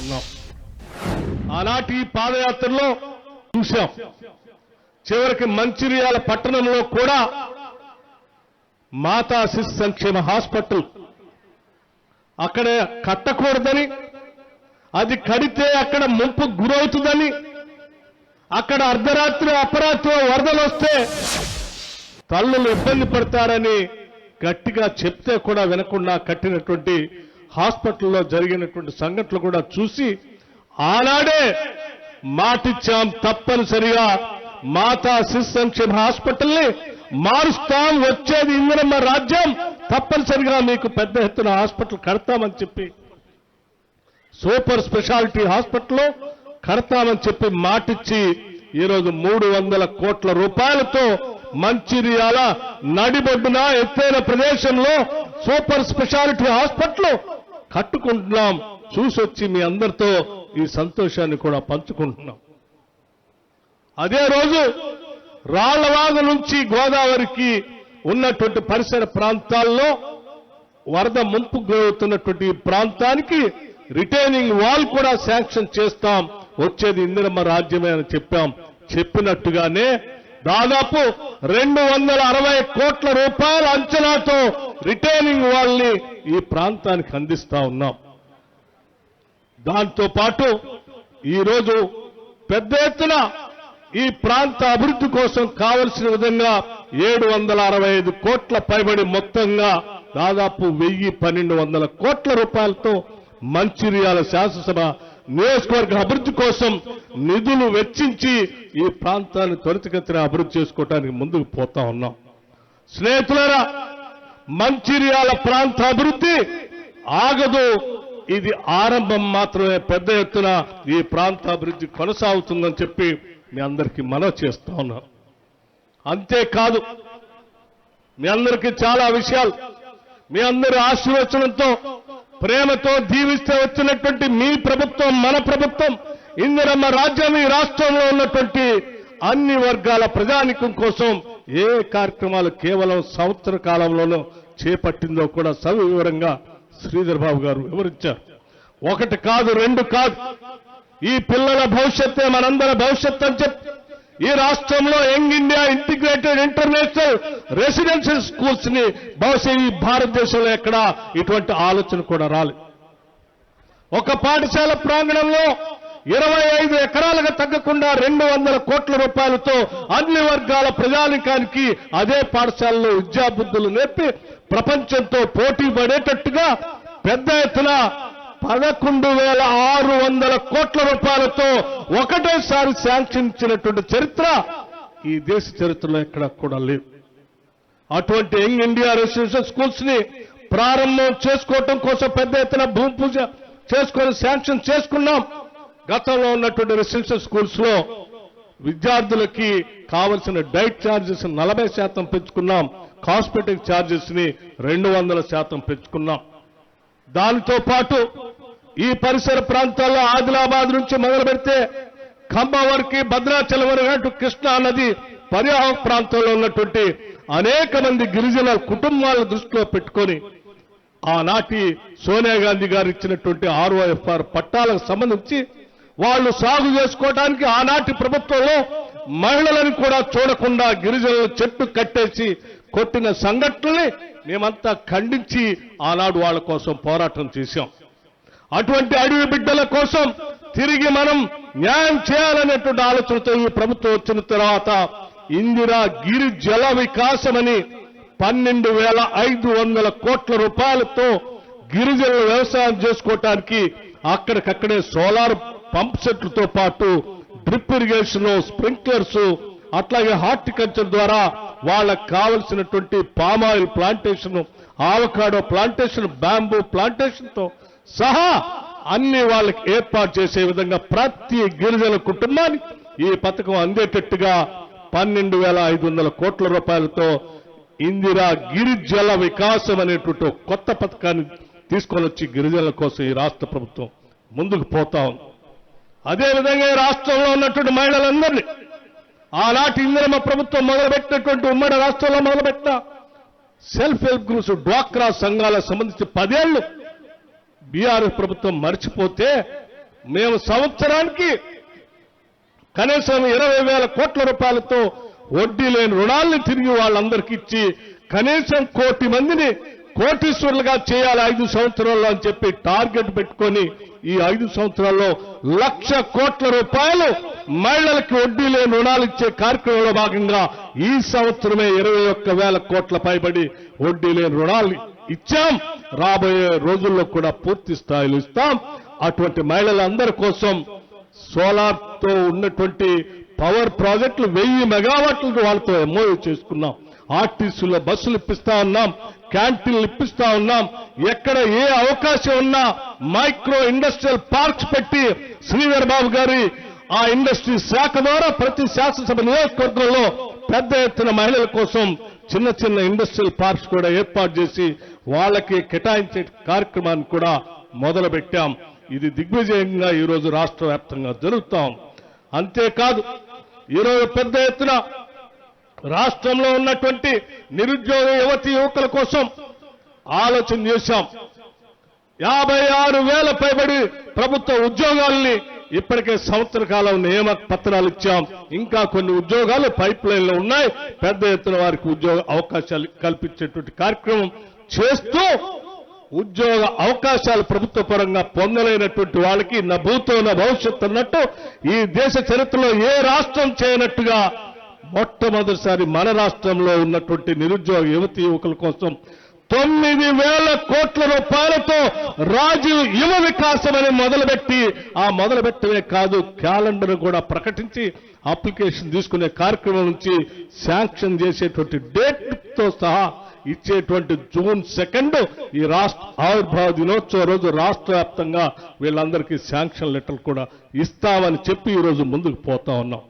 తెలియజేస్తున్నాం. ఆనాటి పాదయాత్రలో చూశాం. చివరికి మంచిర్యాల పట్టణంలో కూడా మాతా శిశు సంక్షేమ హాస్పిటల్ అక్కడ కట్టకూడదని, అది కడితే అక్కడ ముంపు గురవుతుందని, అక్కడ అర్ధరాత్రి అపరాత్రి వరదలు వస్తే తల్లులు ఇబ్బంది పడతారని గట్టిగా చెప్తే కూడా వినకుండా కట్టినటువంటి హాస్పిటల్లో జరిగినటువంటి సంఘటనలు కూడా చూసి ఆనాడే మాటిచ్చాం, తప్పనిసరిగా మాతా శిశు సంక్షేమ హాస్పిటల్ని మారుస్తాం, వచ్చేది ఇందిరమ్మ రాజ్యం, తప్పనిసరిగా మీకు పెద్ద ఎత్తున హాస్పిటల్ కడతామని చెప్పి, సూపర్ స్పెషాలిటీ హాస్పిటల్ కడతామని చెప్పి మాటిచ్చి ఈరోజు 300 కోట్ల రూపాయలతో మంచిర్యాల నడిబొడ్డున ఎత్తైన ప్రదేశంలో సూపర్ స్పెషాలిటీ హాస్పిటల్ కట్టుకుంటున్నాం. చూసొచ్చి మీ అందరితో ఈ సంతోషాన్ని కూడా పంచుకుంటున్నాం. అదే రోజు రాళ్లవాగు నుంచి గోదావరికి ఉన్నటువంటి పరిసర ప్రాంతాల్లో వరద ముంపు గురవుతున్నటువంటి ప్రాంతానికి రిటైనింగ్ వాల్ కూడా శాంక్షన్ చేస్తాం, వచ్చేది ఇందిరమ్మ రాజ్యమే అని చెప్పాం. చెప్పినట్టుగానే దాదాపు 260 కోట్ల రూపాయల అంచనాతో రిటైనింగ్ వాల్ ని ఈ ప్రాంతానికి అందిస్తా ఉన్నాం. దాంతో పాటు ఈరోజు పెద్ద ఎత్తున ఈ ప్రాంత అభివృద్ధి కోసం కావలసిన విధంగా 765 కోట్ల పైబడి మొత్తంగా దాదాపు 1200 కోట్ల రూపాయలతో మంచిర్యాల శాసనసభ నియోజకవర్గ అభివృద్ధి కోసం నిధులు వెచ్చించి ఈ ప్రాంతాన్ని త్వరితగతిన అభివృద్ధి చేసుకోవడానికి ముందుకు పోతా ఉన్నాం. స్నేహితులారా, మంచిర్యాల ప్రాంత అభివృద్ధి ఆగదు, ఇది ఆరంభం మాత్రమే. పెద్ద ఎత్తున ఈ ప్రాంత అభివృద్ధి కొనసాగుతుందని చెప్పి మీ అందరికీ మనవి చేస్తా ఉన్నాను. అంతేకాదు, మీ అందరికీ చాలా విషయాలు, మీ అందరి ఆశీర్వచనంతో ప్రేమతో దీవిస్తే వచ్చినటువంటి మీ ప్రభుత్వం, మన ప్రభుత్వం, ఇందిరమ్మ రాజ్యం ఈ రాష్ట్రంలో ఉన్నటువంటి అన్ని వర్గాల ప్రజానికం కోసం ఏ కార్యక్రమాలు కేవలం సంవత్సర కాలంలోనూ చేపట్టిందో కూడా సవివరంగా శ్రీధర్ బాబు గారు వివరించారు. 1 కాదు 2 కాదు, ఈ పిల్లల భవిష్యత్తే మనందరి భవిష్యత్ అని చెప్పి ఈ రాష్ట్రంలో young India integrated international residential schools ని బహుశా ఈ భారతదేశంలో ఎక్కడ ఇటువంటి ఆలోచన కూడా రాలేదు. ఒక పాఠశాల ప్రాంగణంలో 25 ఎకరాలకు తగ్గకుండా 200 కోట్ల రూపాయలతో అన్ని వర్గాల ప్రజానికానికి అదే పాఠశాలలో విద్యాబుద్ధులు నేర్పి ప్రపంచంతో పోటీ పడేటట్టుగా పెద్ద ఎత్తున 11,600 కోట్ల రూపాయలతో ఒకటేసారి శాంక్షన్ ఇచ్చినటువంటి చరిత్ర ఈ దేశ చరిత్రలో ఎక్కడ కూడా లేదు. అటువంటి యంగ్ ఇండియా రెసిడెన్షియల్ స్కూల్స్ ని ప్రారంభం చేసుకోవటం కోసం పెద్ద ఎత్తున భూమి పూజ చేసుకొని శాంక్షన్ చేసుకున్నాం. గతంలో ఉన్నటువంటి రెసిడెన్షియల్ స్కూల్స్ లో విద్యార్థులకి కావలసిన డైట్ ఛార్జెస్ 40% పెంచుకున్నాం, కాస్మెటిక్ ఛార్జెస్ ని 200% పెంచుకున్నాం. దానితో పాటు ఈ పరిసర ప్రాంతాల్లో ఆదిలాబాద్ నుంచి మొదలు పెడితే ఖమ్మం వరకు, భద్రాచలం వరకు, కృష్ణా నది పరివాహక ప్రాంతంలో ఉన్నటువంటి అనేక మంది గిరిజన కుటుంబాలను దృష్టిలో పెట్టుకొని ఆనాటి సోనియా గాంధీ గారు ఇచ్చినటువంటి ROFR పట్టాలకు సంబంధించి వాళ్ళు సాగు చేసుకోవడానికి ఆనాటి ప్రభుత్వంలో మహిళలను కూడా చూడకుండా గిరిజనులు చెట్టు కట్టేసి కొట్టిన సంఘటనల్ని మేమంతా ఖండించి ఆనాడు వాళ్ళ కోసం పోరాటం చేశాం. అటువంటి అడవి బిడ్డల కోసం తిరిగి మనం న్యాయం చేయాలనేటువంటి ఆలోచనతో ఈ ప్రభుత్వం వచ్చిన తర్వాత ఇందిరా గిరి జల వికాసమని 12,500 కోట్ల రూపాయలతో గిరిజనులు వ్యవసాయం చేసుకోవటానికి అక్కడికక్కడే సోలార్ పంప్ సెట్లతో పాటు డ్రిప్ ఇరిగేషన్, స్ప్రింక్లర్స్, అట్లాగే హార్టికల్చర్ ద్వారా వాళ్ళకు కావలసినటువంటి palm oil plantation, avocado plantation, bamboo plantation తో సహా అన్ని వాళ్ళకి ఏర్పాటు చేసే విధంగా ప్రతి గిరిజన కుటుంబానికి ఈ పథకం అందేటట్టుగా 12,500 కోట్ల రూపాయలతో ఇందిరా గిరి జల వికాసం అనేటువంటి కొత్త పథకాన్ని తీసుకొని వచ్చి గిరిజనుల కోసం ఈ రాష్ట్ర ప్రభుత్వం ముందుకు పోతా ఉంది. అదేవిధంగా రాష్ట్రంలో ఉన్నటువంటి మహిళలందరినీ ఆనాటి ఇందిరమ్మ ప్రభుత్వం మొదలుపెట్టినటువంటి ఉమ్మడి రాష్ట్రంలో మొదలుపెట్టిన సెల్ఫ్ హెల్ప్ గ్రూప్స్, డ్వాక్రా సంఘాలకు సంబంధించి 10 ఏళ్లు బీఆర్ఎస్ ప్రభుత్వం మర్చిపోతే మేము సంవత్సరానికి కనీసం 20,000 కోట్ల రూపాయలతో వడ్డీ లేని రుణాల్ని తిరిగి వాళ్ళందరికీ ఇచ్చి కనీసం 1 కోటి మందిని కోటీశ్వరులుగా చేయాలి 5 సంవత్సరాల్లో అని చెప్పి టార్గెట్ పెట్టుకొని ఈ 5 సంవత్సరాల్లో 1,00,000 కోట్ల రూపాయలు మహిళలకు వడ్డీ లేని రుణాలు ఇచ్చే కార్యక్రమంలో భాగంగా ఈ సంవత్సరమే 21,000 కోట్ల పైబడి వడ్డీ లేని రుణాలు ఇచ్చాం. రాబోయే రోజుల్లో కూడా పూర్తి స్థాయిలో ఇస్తాం. అటువంటి మహిళలందరి కోసం సోలార్ తో ఉన్నటువంటి పవర్ ప్రాజెక్టులు 1000 మెగావాట్లకు వాళ్ళతో ఎంఓయూ చేసుకున్నాం. ఆర్టీసీలో బస్సులు ఇప్పిస్తా ఉన్నాం, క్యాంటీన్లు ఇప్పిస్తా ఉన్నాం. ఎక్కడ ఏ అవకాశం ఉన్నా మైక్రో ఇండస్ట్రియల్ పార్క్స్ పెట్టి శ్రీధర్ బాబు గారి ఆ ఇండస్ట్రీ శాఖ ద్వారా ప్రతి శాసనసభ నియోజకవర్గంలో పెద్ద ఎత్తున మహిళల కోసం చిన్న చిన్న ఇండస్ట్రియల్ పార్క్స్ కూడా ఏర్పాటు చేసి వాళ్ళకి కేటాయించే కార్యక్రమాన్ని కూడా మొదలుపెట్టాం. ఇది దిగ్విజయంగా ఈరోజు రాష్ట్ర వ్యాప్తంగా జరుగుతాం. అంతేకాదు ఈరోజు పెద్ద ఎత్తున రాష్ట్రంలో ఉన్నటువంటి నిరుద్యోగ యువతి యువకుల కోసం ఆలోచన చేశాం. 56,000 పైబడి ప్రభుత్వ ఉద్యోగాల్ని ఇప్పటికే సంవత్సర కాలం నియామక పత్రాలు ఇచ్చాం. ఇంకా కొన్ని ఉద్యోగాలు పైప్ లైన్ లో ఉన్నాయి. పెద్ద ఎత్తున వారికి ఉద్యోగ అవకాశాలు కల్పించేటువంటి కార్యక్రమం చేస్తూ ఉద్యోగ అవకాశాలు ప్రభుత్వ పరంగా పొందలేనటువంటి వాళ్ళకి నా భూతో నా భవిష్యత్తు అన్నట్టు ఈ దేశ చరిత్రలో ఏ రాష్ట్రం చేయనట్టుగా మొట్టమొదటిసారి మన రాష్ట్రంలో ఉన్నటువంటి నిరుద్యోగ యువతి యువకుల కోసం 9,000 కోట్ల రూపాయలతో రాజీవ్ యువ వికాసం అని మొదలుపెట్టి ఆ మొదలుపెట్టమే కాదు క్యాలెండర్ కూడా ప్రకటించి అప్లికేషన్ తీసుకునే కార్యక్రమం నుంచి శాంక్షన్ చేసేటువంటి డేట్ తో సహా ఇచ్చేటువంటి జూన్ 2 ఈ రాష్ట్ర ఆవిర్భావ దినోత్సవ రోజు రాష్ట్ర వ్యాప్తంగా వీళ్ళందరికీ శాంక్షన్ లెటర్లు కూడా ఇస్తామని చెప్పి ఈ రోజు ముందుకు పోతా ఉన్నాం.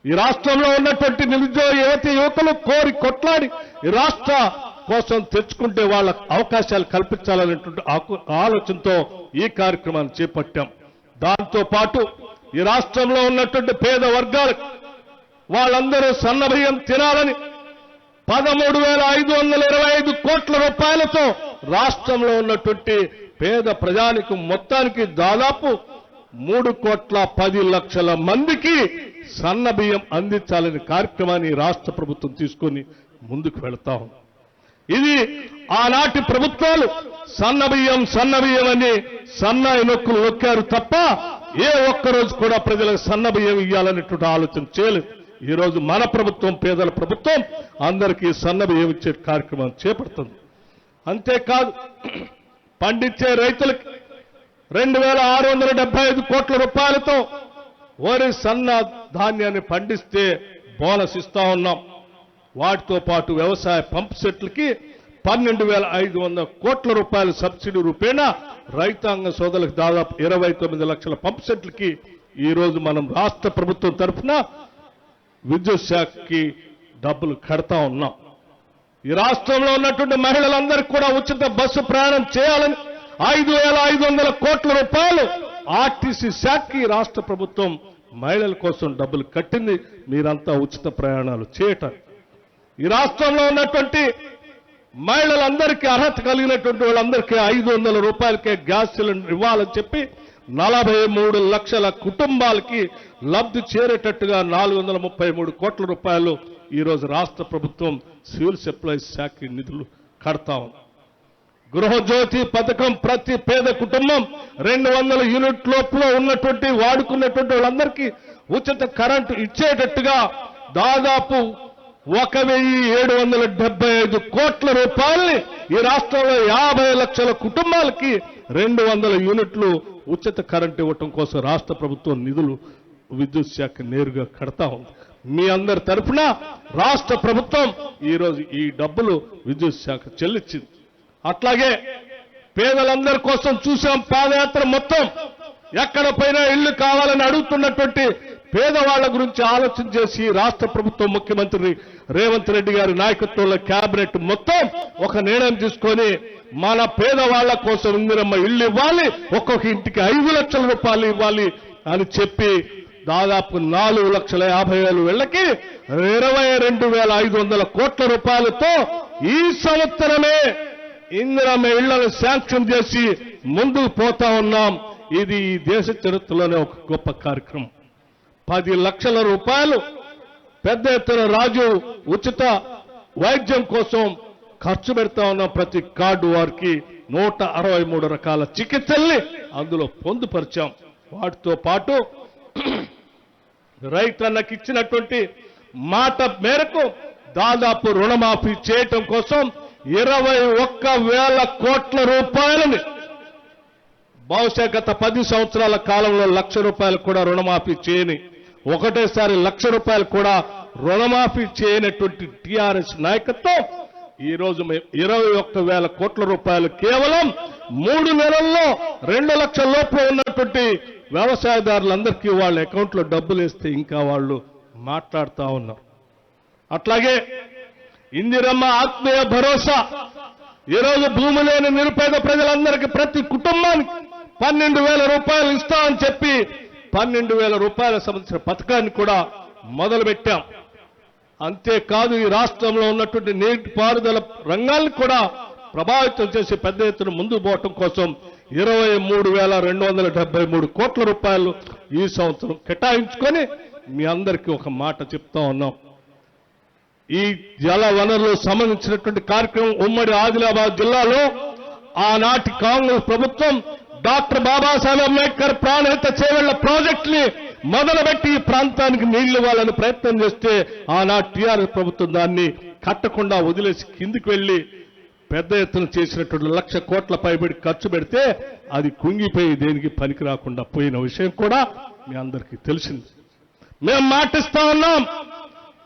ఈ రాష్ట్రంలో ఉన్నటువంటి నిరుద్యోగ యువతి యువకులు కోరి కొట్లాడి ఈ రాష్ట్ర కోసం తెచ్చుకుంటే వాళ్ళ అవకాశాలు కల్పించాలనేటువంటి ఆలోచనతో ఈ కార్యక్రమాన్ని చేపట్టాం. దాంతో పాటు ఈ రాష్ట్రంలో ఉన్నటువంటి పేద వర్గాలకు వాళ్ళందరూ సన్నబియ్యం తినాలని 13,525 కోట్ల రూపాయలతో రాష్ట్రంలో ఉన్నటువంటి పేద ప్రజానికం మొత్తానికి దాదాపు 3,10,00,000 మందికి సన్న బియ్యం అందించాలనే కార్యక్రమాన్ని రాష్ట్ర ప్రభుత్వం తీసుకొని ముందుకు వెళతా ఉంది. ఇది ఆనాటి ప్రభుత్వాలు సన్న బియ్యం అని సన్నాయి నొక్కులు నొక్కారు తప్ప ఏ ఒక్కరోజు కూడా ప్రజలకు సన్న బియ్యం ఇవ్వాలనేటువంటి ఆలోచన చేయలేదు. ఈ రోజు మన ప్రభుత్వం పేదల ప్రభుత్వం అందరికీ సన్న బియ్యం ఇచ్చే కార్యక్రమం చేపడుతుంది. అంతేకాదు పండించే రైతులకి 2,675 కోట్ల రూపాయలతో వరి సన్న ధాన్యాన్ని పండిస్తే బోనస్ ఇస్తా ఉన్నాం. వాటితో పాటు వ్యవసాయ పంప్ సెట్లకి 12,500 కోట్ల రూపాయల సబ్సిడీ రూపేణా రైతాంగ సోదరులకు దాదాపు 29 లక్షల పంప్ సెట్లకి ఈ రోజు మనం రాష్ట్ర ప్రభుత్వం తరఫున విద్యుత్ శాఖకి డబ్బులు కడతా ఉన్నాం. ఈ రాష్ట్రంలో ఉన్నటువంటి మహిళలందరికీ కూడా ఉచిత బస్సు ప్రయాణం చేయాలని 5,500 కోట్ల రూపాయలు ఆర్టీసీ శాఖకి రాష్ట్ర ప్రభుత్వం మహిళల కోసం డబ్బులు కట్టింది. మీరంతా ఉచిత ప్రయాణాలు చేయటం. ఈ రాష్ట్రంలో ఉన్నటువంటి మహిళలందరికీ అర్హత కలిగినటువంటి వాళ్ళందరికీ 500 రూపాయలకే గ్యాస్ సిలిండర్ ఇవ్వాలని చెప్పి 43 లక్షల కుటుంబాలకి లబ్ధి చేరేటట్టుగా 433 కోట్ల రూపాయలు ఈ రోజు రాష్ట్ర ప్రభుత్వం సివిల్ సప్లైస్ శాఖకి నిధులు కడతా ఉంది. గృహజ్యోతి పథకం ప్రతి పేద కుటుంబం 200 యూనిట్ లోపల ఉన్నటువంటి వాడుకున్నటువంటి వాళ్ళందరికీ ఉచిత కరెంటు ఇచ్చేటట్టుగా దాదాపు 1,775 కోట్ల రూపాయల్ని ఈ రాష్ట్రంలో 50 లక్షల కుటుంబాలకి 200 యూనిట్లు ఉచిత కరెంటు ఇవ్వటం కోసం రాష్ట్ర ప్రభుత్వం నిధులు విద్యుత్ శాఖ నేరుగా కడతా ఉంది. మీ అందరి తరఫున రాష్ట్ర ప్రభుత్వం ఈరోజు ఈ డబ్బులు విద్యుత్ శాఖ చెల్లించింది. అట్లాగే పేదలందరి కోసం చూసాం. పాదయాత్ర మొత్తం ఎక్కడ పైన ఇళ్లు కావాలని అడుగుతున్నటువంటి పేదవాళ్ల గురించి ఆలోచన చేసి రాష్ట్ర ప్రభుత్వం ముఖ్యమంత్రి రేవంత్ రెడ్డి గారి నాయకత్వంలో కేబినెట్ మొత్తం ఒక నిర్ణయం తీసుకొని మన పేదవాళ్ల కోసం ఇందిరమ్మ ఇళ్లు ఇవ్వాలి, ఒక్కొక్క ఇంటికి 5 లక్షల రూపాయలు ఇవ్వాలి అని చెప్పి దాదాపు 4,50,000 ఇళ్లకి 22,500 కోట్ల రూపాయలతో ఈ సంవత్సరమే ఇందిరమ్మ ఇళ్లను శాంక్షన్ చేసి ముందుకు పోతా ఉన్నాం. ఇది ఈ దేశ చరిత్రలోనే ఒక గొప్ప కార్యక్రమం. 10 లక్షల రూపాయలు పెద్ద ఎత్తున రాజు ఉచిత వైద్యం కోసం ఖర్చు పెడతా ఉన్న ప్రతి కార్డు వారికి 163 రకాల చికిత్సల్ని అందులో పొందుపరిచాం. వాటితో పాటు రైతన్నకి ఇచ్చినటువంటి మాట మేరకు దాదాపు రుణమాఫీ చేయటం కోసం 21,000 కోట్ల రూపాయలని బహుశా గత 10 సంవత్సరాల కాలంలో 1,00,000 రూపాయలు కూడా రుణమాఫీ చేయని, ఒకటేసారి 1,00,000 రూపాయలు కూడా రుణమాఫీ చేయనటువంటి టీఆర్ఎస్ నాయకత్వం ఈ రోజు 21,000 కోట్ల రూపాయలు కేవలం 3 నెలల్లో 2 లక్షల లోపు ఉన్నటువంటి వ్యవసాయదారులందరికీ వాళ్ళ అకౌంట్లో డబ్బులు వేస్తే ఇంకా వాళ్ళు మాట్లాడుతూ ఉన్నారు. అట్లాగే ఇందిరమ్మ ఆత్మీయ భరోసా ఈరోజు భూమి లేని నిరుపేద ప్రజలందరికీ ప్రతి కుటుంబానికి 12,000 రూపాయలు ఇస్తామని చెప్పి 12,000 రూపాయల సంబంధించిన పథకాన్ని కూడా మొదలుపెట్టాం. అంతేకాదు ఈ రాష్ట్రంలో ఉన్నటువంటి నీటిపారుదల రంగాన్ని కూడా ప్రభావితం చేసి పెద్ద ఎత్తున ముందుకు పోవటం కోసం 23,273 కోట్ల రూపాయలు ఈ సంవత్సరం కేటాయించుకొని మీ అందరికీ ఒక మాట చెప్తా ఉన్నాం. ఈ జల వనరులకు సంబంధించినటువంటి కార్యక్రమం ఉమ్మడి ఆదిలాబాద్ జిల్లాలో ఆనాటి కాంగ్రెస్ ప్రభుత్వం డాక్టర్ బాబాసాహెబ్ అంబేద్కర్ ప్రాణహిత చేవెళ్ల ప్రాజెక్టుని మొదలుపెట్టి ఈ ప్రాంతానికి నీళ్లు ఇవ్వాలని ప్రయత్నం చేస్తే ఆనాటి టీఆర్ఎస్ ప్రభుత్వం దాన్ని కట్టకుండా వదిలేసి కిందికి వెళ్లి పెద్ద ఎత్తున చేసినటువంటి 1,00,000 కోట్ల పైబడి ఖర్చు పెడితే అది కుంగిపోయి దేనికి పనికి రాకుండా పోయిన విషయం కూడా మీ అందరికీ తెలిసింది. మేము మాటిస్తా ఉన్నాం,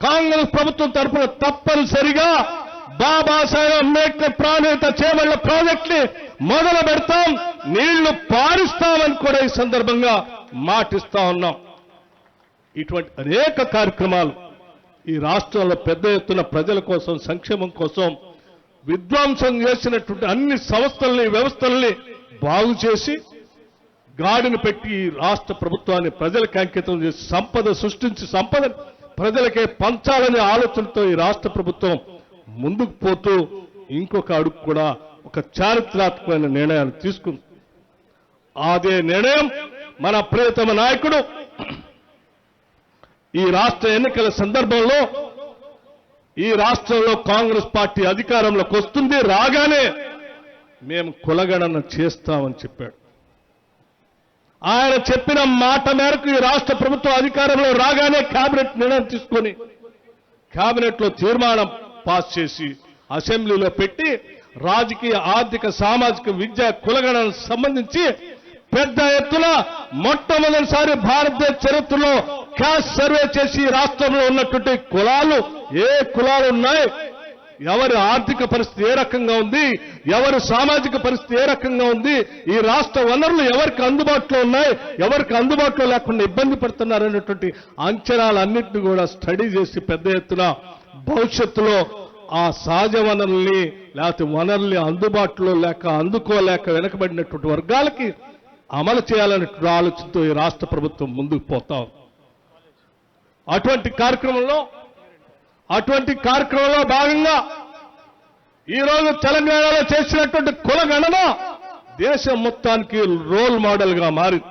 కాంగ్రెస్ ప్రభుత్వం తరఫున తప్పనిసరిగా బాబాసాహెబ్ అంబేద్కర్ ప్రాణహిత చేవెళ్ల ప్రాజెక్టుని మొదలు పెడతాం, నీళ్లు పారిస్తామని కూడా ఈ సందర్భంగా మాటిస్తా ఉన్నాం. ఇటువంటి అనేక కార్యక్రమాలు ఈ రాష్ట్రంలో పెద్ద ఎత్తున ప్రజల కోసం సంక్షేమం కోసం విధ్వంసం చేసినటువంటి అన్ని సంస్థల్ని వ్యవస్థల్ని బాగు చేసి గాడిని పెట్టి ఈ రాష్ట్ర ప్రభుత్వాన్ని ప్రజలకు అంకితం చేసి సంపద సృష్టించి సంపద ప్రజలకే పంచాలనే ఆలోచనతో ఈ రాష్ట్ర ప్రభుత్వం ముందుకు పోతూ ఇంకొక అడుగు కూడా ఒక చారిత్రాత్మకమైన నిర్ణయాలు తీసుకుంది. అదే నిర్ణయం మన ప్రియతమ నాయకుడు ఈ రాష్ట్ర ఎన్నికల సందర్భంలో ఈ రాష్ట్రంలో కాంగ్రెస్ పార్టీ అధికారంలోకి వస్తుంది, రాగానే మేము కులగణన చేస్తామని చెప్పాడు. ఆయన చెప్పిన మాట మేరకు ఈ రాష్ట్ర ప్రభుత్వం అధికారంలో రాగానే కేబినెట్ నిర్ణయం తీసుకొని కేబినెట్లో తీర్మానం పాస్ చేసి అసెంబ్లీలో పెట్టి రాజకీయ ఆర్థిక సామాజిక విద్యా కులగణనకు సంబంధించి పెద్ద ఎత్తున మొట్టమొదటిసారి భారతదేశ చరిత్రలో క్యాస్ట్ సర్వే చేసి రాష్ట్రంలో ఉన్నటువంటి కులాలు ఏ కులాలు ఉన్నాయి, ఎవరి ఆర్థిక పరిస్థితి ఏ రకంగా ఉంది, ఎవరి సామాజిక పరిస్థితి ఏ రకంగా ఉంది, ఈ రాష్ట్ర వనరులు ఎవరికి అందుబాటులో ఉన్నాయి, ఎవరికి అందుబాటులో లేకుండా ఇబ్బంది పడుతున్నారు అనేటువంటి అంచనాలన్నింటినీ కూడా స్టడీ చేసి పెద్ద ఎత్తున భవిష్యత్తులో ఆ సహజ వనరుల్ని లేకపోతే వనరుల్ని అందుబాటులో లేక అందుకోలేక వెనకబడినటువంటి వర్గాలకి అమలు చేయాలనేటువంటి ఆలోచనతో ఈ రాష్ట్ర ప్రభుత్వం ముందుకు పోతాం. అటువంటి కార్యక్రమంలో భాగంగా ఈరోజు తెలంగాణలో చేసినటువంటి కులగణన దేశం మొత్తానికి రోల్ మోడల్ గా మారింది.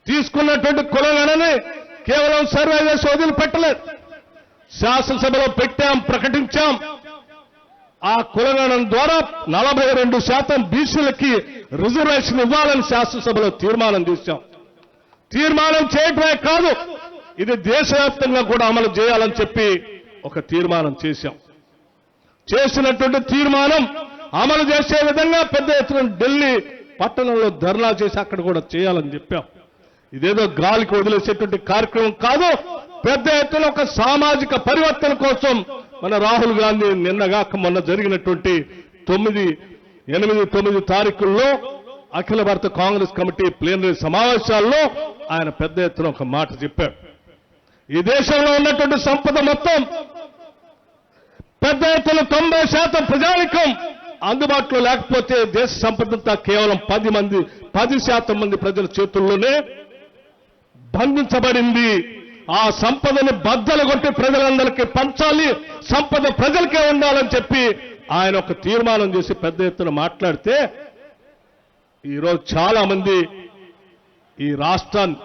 తీసుకున్నటువంటి కులగణని కేవలం సర్వే చేసి వదిలిపెట్టలేదు, శాసనసభలో పెట్టాం, ప్రకటించాం. ఆ కులగణన ద్వారా 42% బీసీలకి రిజర్వేషన్ ఇవ్వాలని శాసనసభలో తీర్మానం చేశాం. తీర్మానం చేయటమే కాదు, ఇది దేశవ్యాప్తంగా కూడా అమలు చేయాలని చెప్పి ఒక తీర్మానం చేశాం. చేసినటువంటి తీర్మానం అమలు చేసే విధంగా పెద్ద ఎత్తున ఢిల్లీ పట్టణంలో ధర్నా చేసి అక్కడ కూడా చేయాలని చెప్పాం. ఇదేదో గాలికి వదిలేసేటువంటి కార్యక్రమం కాదు, పెద్ద ఎత్తున ఒక సామాజిక పరివర్తన కోసం మన రాహుల్ గాంధీ నిన్నగాక మొన్న జరిగినటువంటి 8-9 తారీఖుల్లో అఖిల భారత కాంగ్రెస్ కమిటీ ప్లీనరీ సమావేశాల్లో ఆయన పెద్ద ఎత్తున ఒక మాట చెప్పారు. ఈ దేశంలో ఉన్నటువంటి సంపద మొత్తం పెద్ద ఎత్తున 90% ప్రజానికం అందుబాటులో లేకపోతే దేశ సంపదంతా కేవలం 10% మంది ప్రజల చేతుల్లోనే బంధించబడింది. ఆ సంపదని బద్దలు కొట్టి ప్రజలందరికీ పంచాలి, సంపద ప్రజలకే ఉండాలని చెప్పి ఆయన ఒక తీర్మానం చేసి పెద్ద ఎత్తున మాట్లాడితే ఈరోజు చాలా మంది ఈ రాష్ట్రాన్ని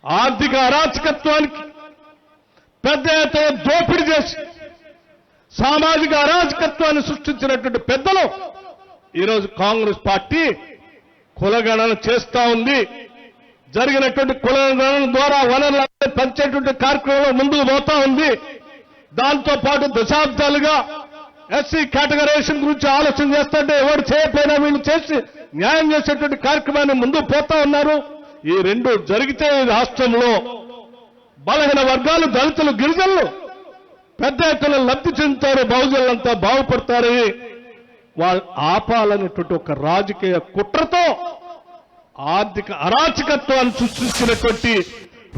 ఆర్థిక అరాచకత్వానికి పెద్ద ఎత్తున దోపిడీ చేసి సామాజిక అరాచకత్వాన్ని సృష్టించినటువంటి పెద్దలు ఈరోజు కాంగ్రెస్ పార్టీ కులగణన చేస్తా ఉంది. జరిగినటువంటి కులగణన ద్వారా వనరులు పెంచేటువంటి కార్యక్రమంలో ముందుకు పోతా ఉంది. దాంతో పాటు దశాబ్దాలుగా ఎస్సీ కేటగరైజేషన్ గురించి ఆలోచన చేస్తుంటే ఎవరు చేయకపోయినా వీళ్ళు చేసి న్యాయం చేసేటువంటి కార్యక్రమాన్ని ముందుకు పోతా ఉన్నారు. ఈ రెండు జరిగితే రాష్ట్రంలో బలహీన వర్గాలు, దళితులు, గిరిజనులు పెద్ద ఎత్తున లబ్ధి చెందుతారు, బహుజనులంతా బాగుపడతారని వాళ్ళు ఆపాలనేటువంటి ఒక రాజకీయ కుట్రతో ఆర్థిక అరాచకత్వాన్ని సృష్టించినటువంటి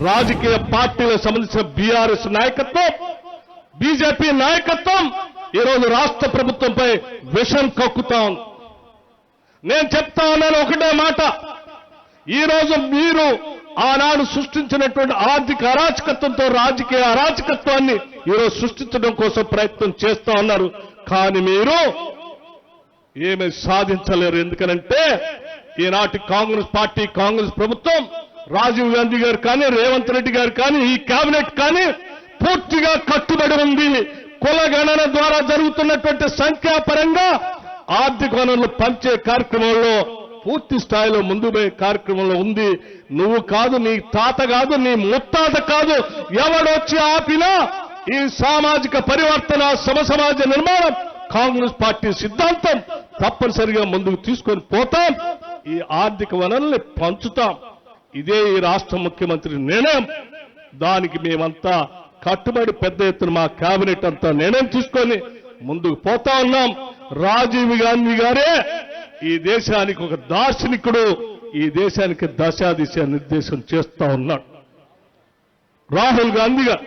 రాజకీయ పార్టీలకు సంబంధించిన బీఆర్ఎస్ నాయకత్వం, బీజేపీ నాయకత్వం ఈరోజు రాష్ట్ర ప్రభుత్వంపై విషం కక్కుతాం. నేను చెప్తా ఉన్నాను ఒకటే మాట, ఈరోజు మీరు ఆనాడు సృష్టించినటువంటి ఆర్థిక అరాచకత్వంతో రాజకీయ అరాచకత్వాన్ని ఈరోజు సృష్టించడం కోసం ప్రయత్నం చేస్తా ఉన్నారు. కానీ మీరు ఏమీ సాధించలేరు. ఎందుకనంటే ఈనాటి కాంగ్రెస్ పార్టీ, కాంగ్రెస్ ప్రభుత్వం, రాజీవ్ గాంధీ గారు కానీ, రేవంత్ రెడ్డి గారు కానీ, ఈ కేబినెట్ కానీ పూర్తిగా కట్టుబడి ఉంది. కులగణన ద్వారా జరుగుతున్నటువంటి సంఖ్యాపరంగా ఆర్థిక వనరులు పంచే కార్యక్రమంలో పూర్తి స్థాయిలో ముందు పోయే కార్యక్రమంలో ఉంది. నువ్వు కాదు, నీ తాత కాదు, నీ ముత్తాత కాదు, ఎవడొచ్చి ఆపినా ఈ సామాజిక పరివర్తన, సమసమాజ నిర్మాణం కాంగ్రెస్ పార్టీ సిద్ధాంతం తప్పనిసరిగా ముందుకు తీసుకొని పోతాం. ఈ ఆర్థిక వనరుల్ని పంచుతాం. ఇదే ఈ రాష్ట్ర ముఖ్యమంత్రి నిర్ణయం. దానికి మేమంతా కట్టుబడి పెద్ద ఎత్తున మా కేబినెట్ అంతా నిర్ణయం తీసుకొని ముందుకు పోతా ఉన్నాం. రాజీవ్ గాంధీ గారే ఈ దేశానికి ఒక దార్శనికుడు, ఈ దేశానికి దశాదిశ నిర్దేశం చేస్తా ఉన్నాడు. రాహుల్ గాంధీ గారు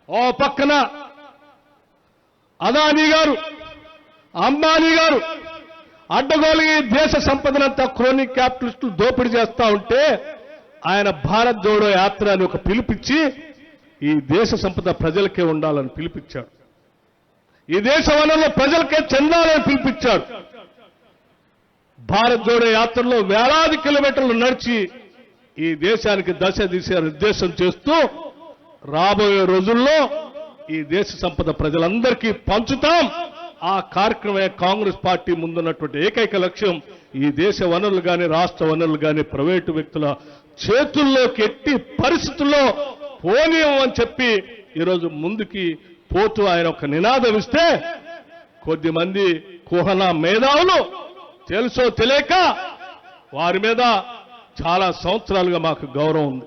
ఓ పక్కన, అదానీ గారు, అంబానీ గారు అడ్డగోలుగా దేశ సంపదనంతా క్రోనిక్ క్యాపిటలిస్టులు దోపిడీ చేస్తా ఉంటే ఆయన భారత్ జోడో యాత్ర అని ఒక పిలిపించి ఈ దేశ సంపద ప్రజలకే ఉండాలని పిలిపించాడు. ఈ దేశ వనరులు ప్రజలకే చెందాలని పిలిపించాడు. భారత్ జోడో యాత్రలో వేలాది కిలోమీటర్లు నడిచి ఈ దేశానికి దశ దిశ నిర్దేశం చేస్తూ రాబోయే రోజుల్లో ఈ దేశ సంపద ప్రజలందరికీ పంచుతాం. ఆ కార్యక్రమే కాంగ్రెస్ పార్టీ ముందున్నటువంటి ఏకైక లక్ష్యం. ఈ దేశ వనరులు కానీ, రాష్ట్ర వనరులు కానీ ప్రైవేటు వ్యక్తుల చేతుల్లోకి ఎట్టి పరిస్థితుల్లో పోనీయమని చెప్పి ఈరోజు ముందుకి పోతూ ఆయన ఒక నినాదం ఇస్తే కొద్దిమంది కుహన మేధావులు తెలుసో తెలియక వారి మీద చాలా సంవత్సరాలుగా మాకు గౌరవం ఉంది.